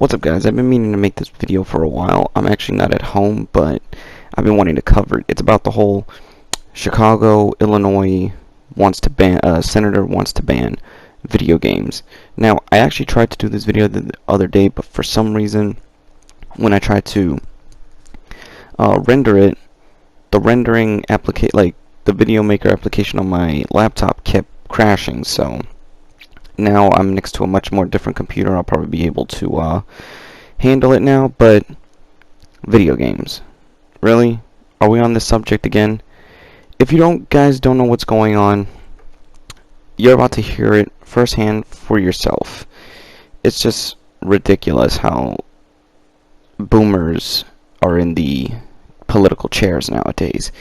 What's up, guys? I've been meaning to make this video for a while. I'm actually not at home, but I've been wanting to cover it. It's about the whole Chicago, Illinois senator wants to ban video games. Now, I actually tried to do this video the other day, but for some reason, when I tried to render it, the rendering the video maker application on my laptop kept crashing. So now I'm next to a much more different computer. I'll probably be able to handle it now. But video games, really? Are we on this subject again? If you guys don't know what's going on, you're about to hear it firsthand for yourself. It's just ridiculous how boomers are in the political chairs nowadays.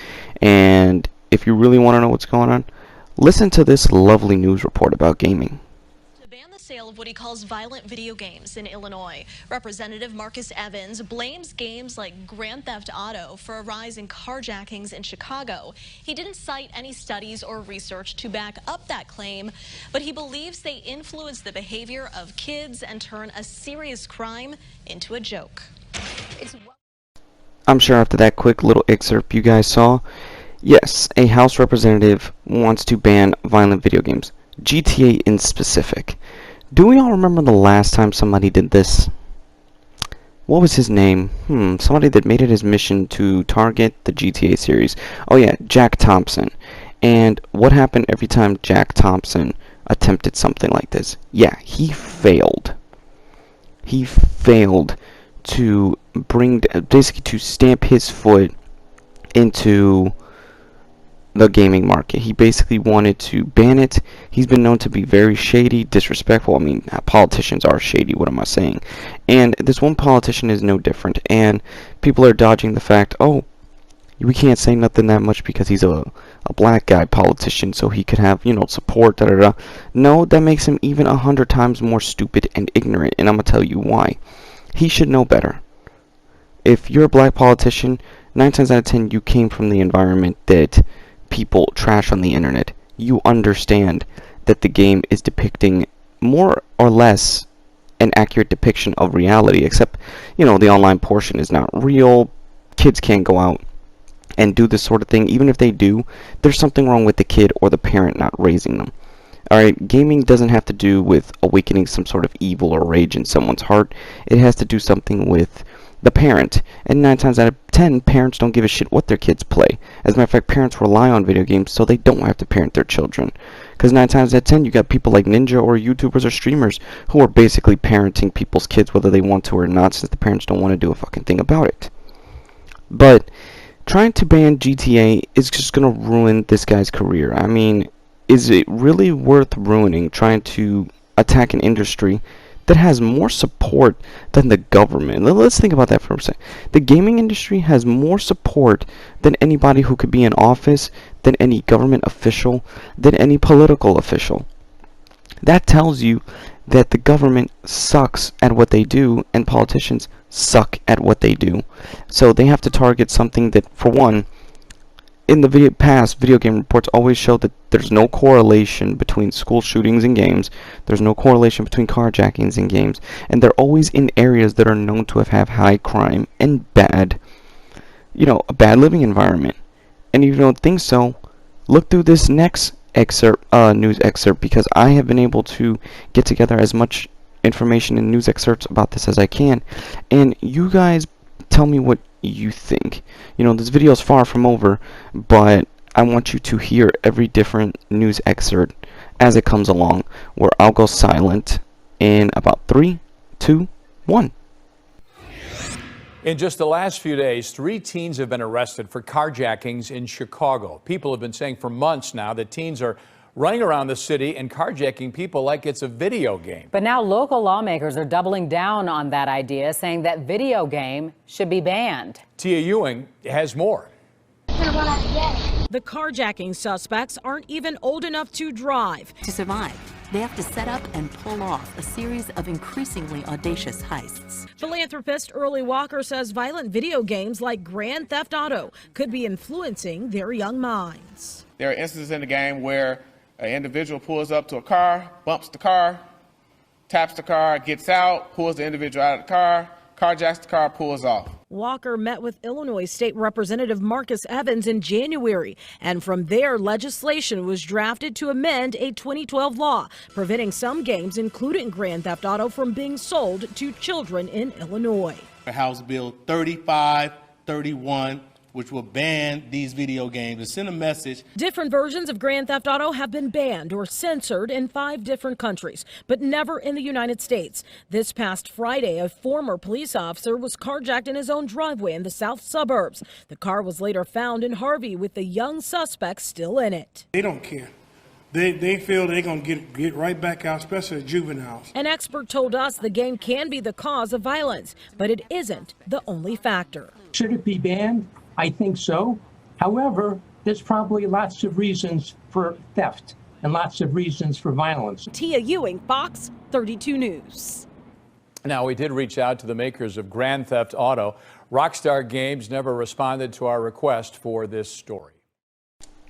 And if you really want to know what's going on, listen to this lovely news report about gaming. Sale of what he calls violent video games in Illinois. Representative Marcus Evans blames games like Grand Theft Auto for a rise in carjackings in Chicago. He didn't cite any studies or research to back up that claim, but he believes they influence the behavior of kids and turn a serious crime into a joke. I'm sure after that quick little excerpt you guys saw, yes, a House representative wants to ban violent video games, GTA in specific. Do we all remember the last time somebody did this? What was his name? Somebody that made it his mission to target the GTA series. Oh yeah, Jack Thompson. And what happened every time Jack Thompson attempted something like this? Yeah, he failed. He failed to basically to stamp his foot into the gaming market. He basically wanted to ban it. He's been known to be very shady, disrespectful. I mean, politicians are shady, what am I saying? And this one politician is no different, and people are dodging the fact, oh, we can't say nothing that much because he's a black guy politician, so he could have, support, da-da-da. No, that makes him even 100 times more stupid and ignorant, and I'm gonna tell you why. He should know better. If you're a black politician, 9 times out of 10 you came from the environment that people trash on the internet. You understand that the game is depicting more or less an accurate depiction of reality, except, the online portion is not real. Kids can't go out and do this sort of thing. Even if they do, there's something wrong with the kid or the parent not raising them. Alright, gaming doesn't have to do with awakening some sort of evil or rage in someone's heart. It has to do something with the parent, and 9 times out of 10, parents don't give a shit what their kids play. As a matter of fact, parents rely on video games so they don't have to parent their children. Because 9 times out of 10, you got people like Ninja or YouTubers or streamers who are basically parenting people's kids whether they want to or not, since the parents don't want to do a fucking thing about it. But trying to ban GTA is just going to ruin this guy's career. I mean, is it really worth ruining, trying to attack an industry that has more support than the government? Let's think about that for a second. The gaming industry has more support than anybody who could be in office, than any government official, than any political official. That tells you that the government sucks at what they do and politicians suck at what they do. So they have to target something that, for one, in the past, video game reports always show that there's no correlation between school shootings and games. There's no correlation between carjackings and games. And they're always in areas that are known to have high crime and a bad living environment. And if you don't think so, look through this next news excerpt, because I have been able to get together as much information and news excerpts about this as I can. And you guys tell me what you think. This video is far from over, but I want you to hear every different news excerpt as it comes along, where I'll go silent in about 3, 2, 1. In just the last few days, 3 teens have been arrested for carjackings in Chicago. People have been saying for months now that teens are running around the city and carjacking people like it's a video game. But now local lawmakers are doubling down on that idea, saying that video game should be banned. Tia Ewing has more. The carjacking suspects aren't even old enough to drive. To survive, they have to set up and pull off a series of increasingly audacious heists. Philanthropist Early Walker says violent video games like Grand Theft Auto could be influencing their young minds. There are instances in the game where an individual pulls up to a car, bumps the car, taps the car, gets out, pulls the individual out of the car, carjacks the car, pulls off. Walker met with Illinois State Representative Marcus Evans in January, and from there, legislation was drafted to amend a 2012 law preventing some games, including Grand Theft Auto, from being sold to children in Illinois. House Bill 3531, which will ban these video games and send a message. Different versions of Grand Theft Auto have been banned or censored in 5 different countries, but never in the United States. This past Friday, a former police officer was carjacked in his own driveway in the south suburbs. The car was later found in Harvey with the young suspect still in it. They don't care. They feel they're going to get right back out, especially juveniles. An expert told us the game can be the cause of violence, but it isn't the only factor. Should it be banned? I think so. However, there's probably lots of reasons for theft and lots of reasons for violence. Tia Ewing, Fox 32 News. Now, we did reach out to the makers of Grand Theft Auto. Rockstar Games never responded to our request for this story.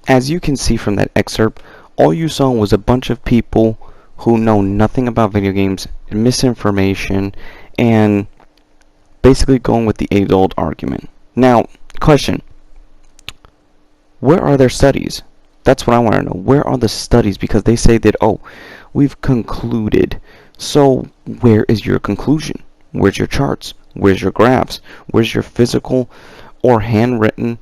As you can see from that excerpt, all you saw was a bunch of people who know nothing about video games, misinformation, and basically going with the age-old argument. Now, question, where are their studies? That's what I want to know. Where are the studies? Because they say that, oh, we've concluded. So where is your conclusion? Where's your charts? Where's your graphs? Where's your physical or handwritten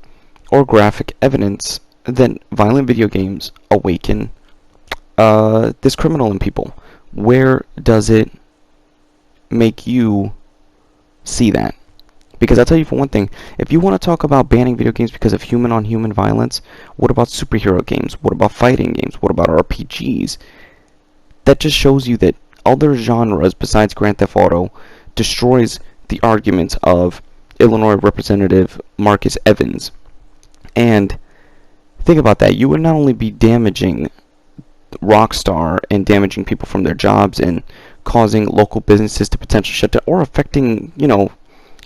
or graphic evidence that violent video games awaken this criminal in people? Where does it make you see that? Because I'll tell you for one thing, if you want to talk about banning video games because of human-on-human violence, what about superhero games? What about fighting games? What about RPGs? That just shows you that other genres besides Grand Theft Auto destroys the arguments of Illinois Representative Marcus Evans. And think about that. You would not only be damaging Rockstar and damaging people from their jobs and causing local businesses to potentially shut down or affecting,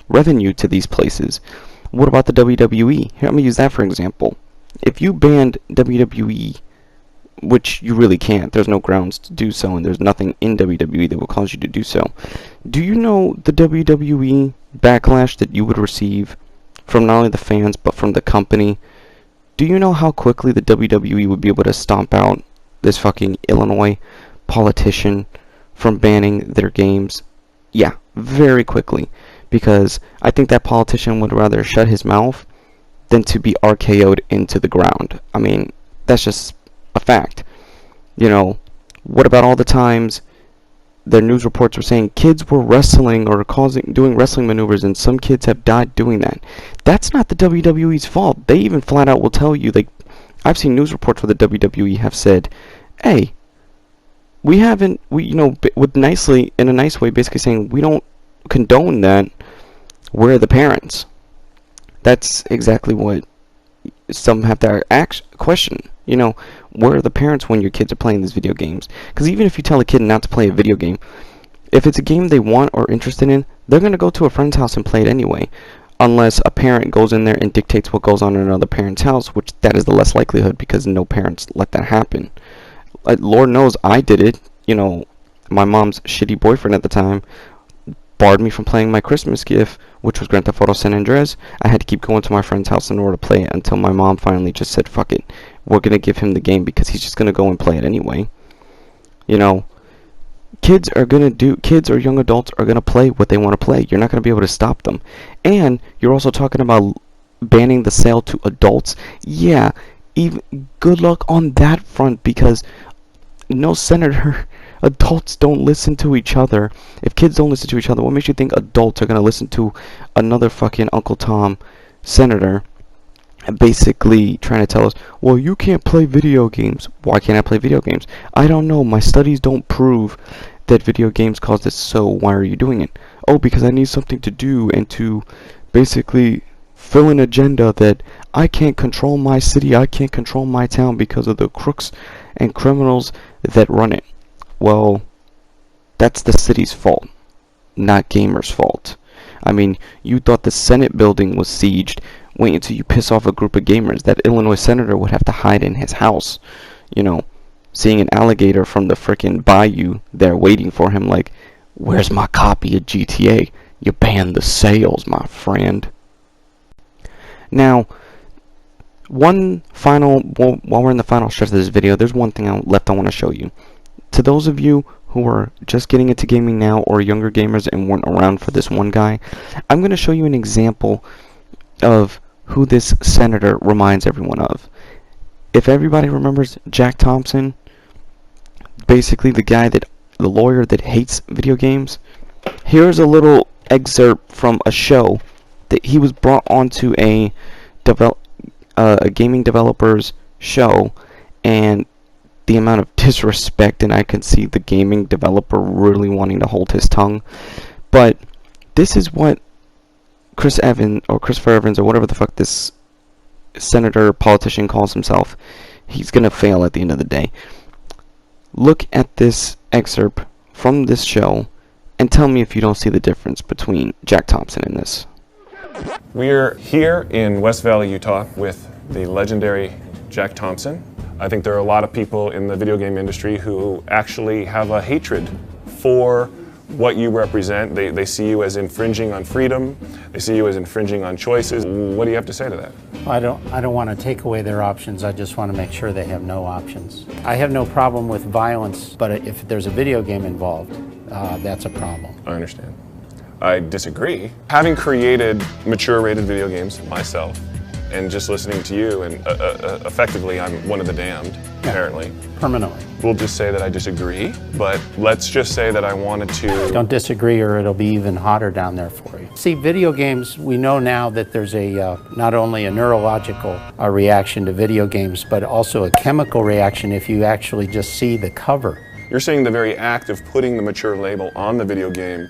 revenue to these places. What about the WWE? Here, let me use that for example. If you banned WWE, which you really can't, there's no grounds to do so, and there's nothing in WWE that will cause you to do so. Do you know the WWE backlash that you would receive from not only the fans, but from the company? Do you know how quickly the WWE would be able to stomp out this fucking Illinois politician from banning their games? Yeah, very quickly. Because I think that politician would rather shut his mouth than to be RKO'd into the ground. I mean, that's just a fact. What about all the times their news reports were saying kids were wrestling or doing wrestling maneuvers and some kids have died doing that? That's not the WWE's fault. They even flat out will tell you, I've seen news reports where the WWE have said, hey, in a nice way, basically saying we don't condone that. Where are the parents? That's exactly what some have to question. Where are the parents when your kids are playing these video games? Because even if you tell a kid not to play a video game, if it's a game they want or interested in, they're going to go to a friend's house and play it anyway. Unless a parent goes in there and dictates what goes on in another parent's house, which that is the less likelihood because no parents let that happen. Lord knows I did it. My mom's shitty boyfriend at the time barred me from playing my Christmas gift, which was Grand Theft Auto San Andreas. I had to keep going to my friend's house in order to play it until my mom finally just said, fuck it, we're going to give him the game because he's just going to go and play it anyway. Kids or young adults are going to play what they want to play. You're not going to be able to stop them. And you're also talking about banning the sale to adults. Yeah, even good luck on that front because no senator... Adults don't listen to each other. If kids don't listen to each other, what makes you think adults are going to listen to another fucking Uncle Tom senator basically trying to tell us, well, you can't play video games. Why can't I play video games? I don't know. My studies don't prove that video games cause this, so why are you doing it? Oh, because I need something to do and to basically fill an agenda that I can't control my city, I can't control my town because of the crooks and criminals that run it. Well, that's the city's fault, not gamers' fault. I mean, you thought the Senate building was sieged. Wait until you piss off a group of gamers. That Illinois senator would have to hide in his house. seeing an alligator from the frickin' bayou there waiting for him like, where's my copy of GTA? You banned the sales, my friend. Now, while we're in the final stretch of this video, there's one thing left I want to show you. To those of you who are just getting into gaming now or younger gamers and weren't around for this one guy, I'm going to show you an example of who this senator reminds everyone of. If everybody remembers Jack Thompson, basically the lawyer that hates video games, here's a little excerpt from a show that he was brought onto a gaming developer's show, and the amount of disrespect, and I could see the gaming developer really wanting to hold his tongue. But this is what Christopher Evans, or whatever the fuck this senator politician calls himself, he's gonna fail at the end of the day. Look at this excerpt from this show and tell me if you don't see the difference between Jack Thompson and this. We're here in West Valley, Utah with the legendary Jack Thompson. I think there are a lot of people in the video game industry who actually have a hatred for what you represent. They see you as infringing on freedom. They see you as infringing on choices. What do you have to say to that? I don't want to take away their options. I just want to make sure they have no options. I have no problem with violence, but if there's a video game involved, that's a problem. I understand. I disagree. Having created mature-rated video games myself, and just listening to you, and effectively I'm one of the damned, apparently. Permanently. We'll just say that I disagree, but let's just say that I wanted to... Don't disagree or it'll be even hotter down there for you. See, video games, we know now that there's not only a neurological reaction to video games, but also a chemical reaction if you actually just see the cover. You're saying the very act of putting the mature label on the video game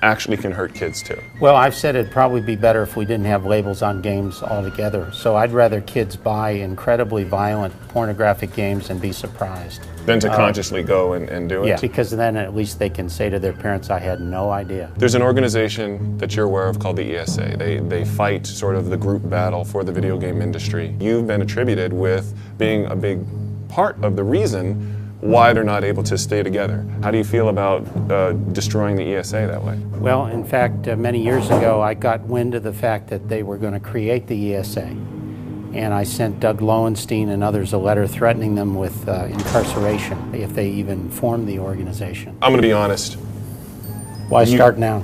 actually can hurt kids too. Well, I've said it'd probably be better if we didn't have labels on games altogether. So I'd rather kids buy incredibly violent pornographic games and be surprised. Than to consciously go and do it? Yeah, because then at least they can say to their parents, I had no idea. There's an organization that you're aware of called the ESA. They fight sort of the group battle for the video game industry. You've been attributed with being a big part of the reason why they're not able to stay together. How do you feel about destroying the ESA that way? Well, in fact, many years ago, I got wind of the fact that they were going to create the ESA. And I sent Doug Lowenstein and others a letter threatening them with incarceration if they even formed the organization. I'm going to be honest. Why start now?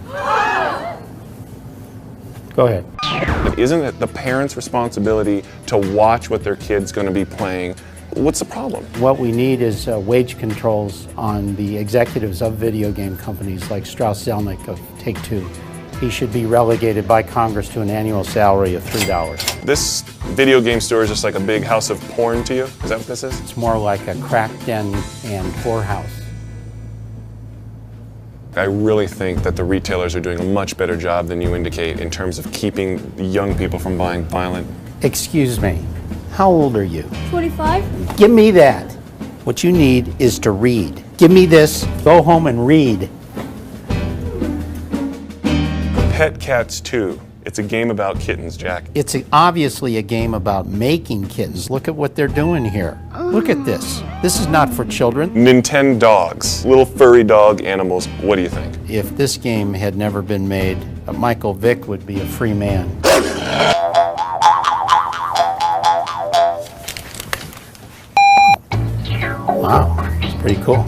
Go ahead. Isn't it the parents' responsibility to watch what their kid's going to be playing? What's the problem? What we need is wage controls on the executives of video game companies like Strauss Zelnick of Take-Two. He should be relegated by Congress to an annual salary of $3. This video game store is just like a big house of porn to you? Is that what this is? It's more like a crack den and whorehouse. I really think that the retailers are doing a much better job than you indicate in terms of keeping young people from buying violent. Excuse me. How old are you? 45. Give me that. What you need is to read. Give me this. Go home and read. Pet Cats 2. It's a game about kittens, Jack. It's obviously a game about making kittens. Look at what they're doing here. Look at this. This is not for children. Nintendo dogs. Little furry dog animals. What do you think? If this game had never been made, Michael Vick would be a free man. Wow, it's pretty cool.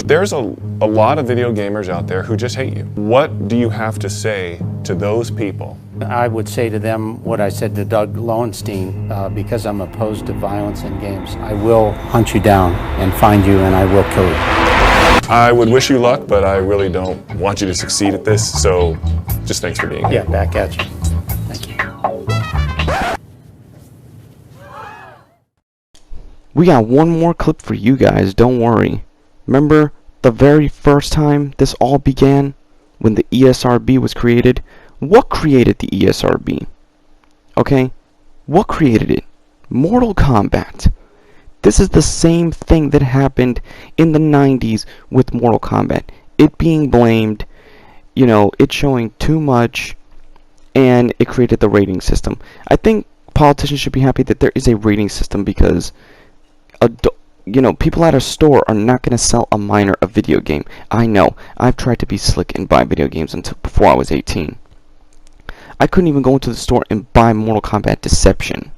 There's a lot of video gamers out there who just hate you. What do you have to say to those people? I would say to them what I said to Doug Lowenstein, because I'm opposed to violence in games. I will hunt you down and find you and I will kill you. I would wish you luck, but I really don't want you to succeed at this, so just thanks for being here. Yeah, back at you. Thank you. We got one more clip for you guys, don't worry. Remember the very first time this all began? When the ESRB was created? What created the ESRB? Okay? What created it? Mortal Kombat. This is the same thing that happened in the 90s with Mortal Kombat. It being blamed, it showing too much, and it created the rating system. I think politicians should be happy that there is a rating system, because people at a store are not going to sell a minor a video game. I know. I've tried to be slick and buy video games until before I was 18. I couldn't even go into the store and buy Mortal Kombat Deception,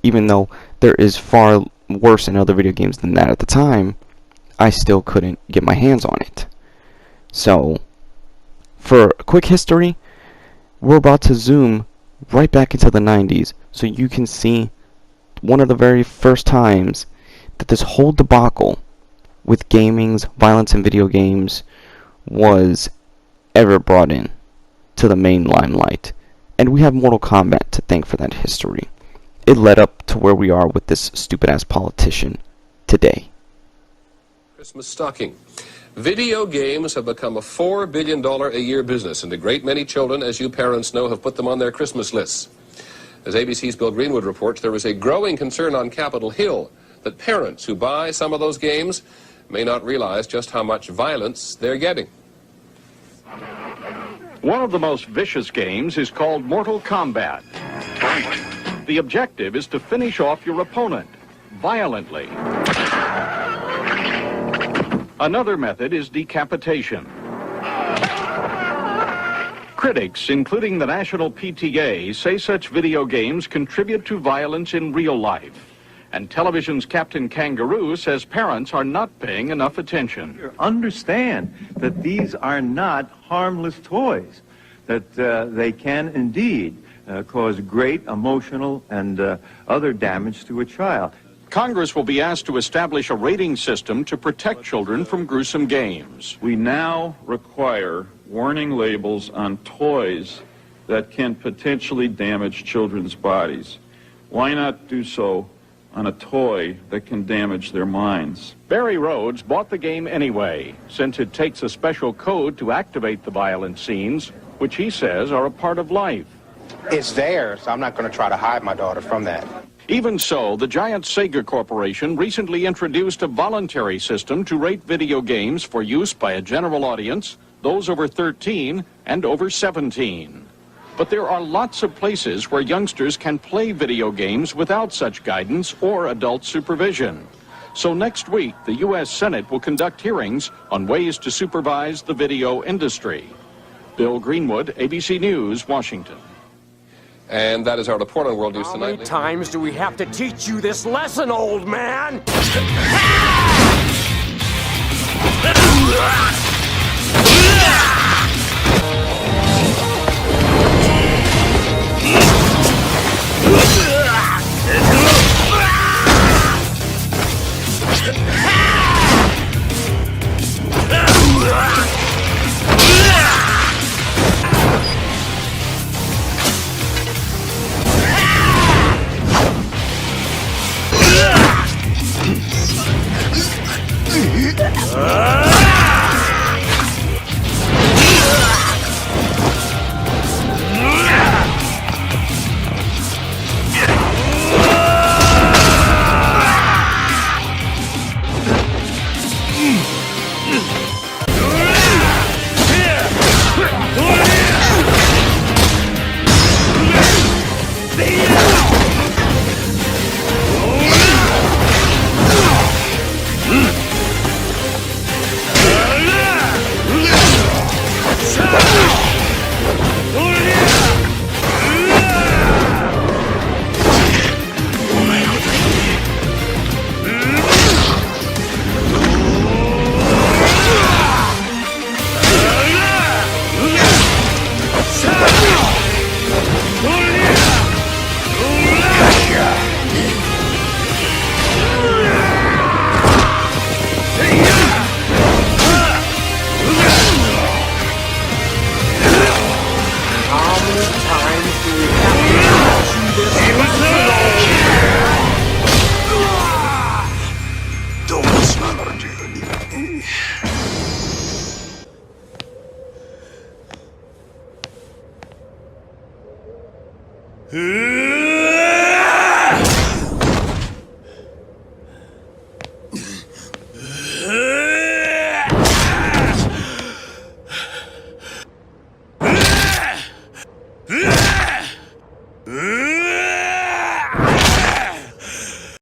even though there is far worse in other video games than that at the time. I still couldn't get my hands on it. So, for a quick history, we're about to zoom right back into the 90s, so you can see one of the very first times that this whole debacle with gaming's violence in video games was ever brought in to the main limelight. And we have Mortal Kombat to thank for that history. It led up to where we are with this stupid-ass politician today. Christmas stocking. Video games have become a $4 billion a year business, and a great many children, as you parents know, have put them on their Christmas lists. As ABC's Bill Greenwood reports, there is a growing concern on Capitol Hill that parents who buy some of those games may not realize just how much violence they're getting. One of the most vicious games is called Mortal Kombat. The objective is to finish off your opponent violently. Another method is decapitation. Critics, including the National PTA, say such video games contribute to violence in real life. And television's Captain Kangaroo says parents are not paying enough attention. Understand that these are not harmless toys, that they can indeed cause great emotional and other damage to a child. Congress will be asked to establish a rating system to protect children from gruesome games. We now require warning labels on toys that can potentially damage children's bodies. Why not do so on a toy that can damage their minds? Barry Rhodes bought the game anyway, since it takes a special code to activate the violent scenes, which he says are a part of life. It's there, so I'm not going to try to hide my daughter from that. Even so, the giant Sega Corporation recently introduced a voluntary system to rate video games for use by a general audience, those over 13 and over 17. But there are lots of places where youngsters can play video games without such guidance or adult supervision. So next week, the U.S. Senate will conduct hearings on ways to supervise the video industry. Bill Greenwood, ABC News, Washington. And that is our report on World News Tonight. How many times do we have to teach you this lesson, old man?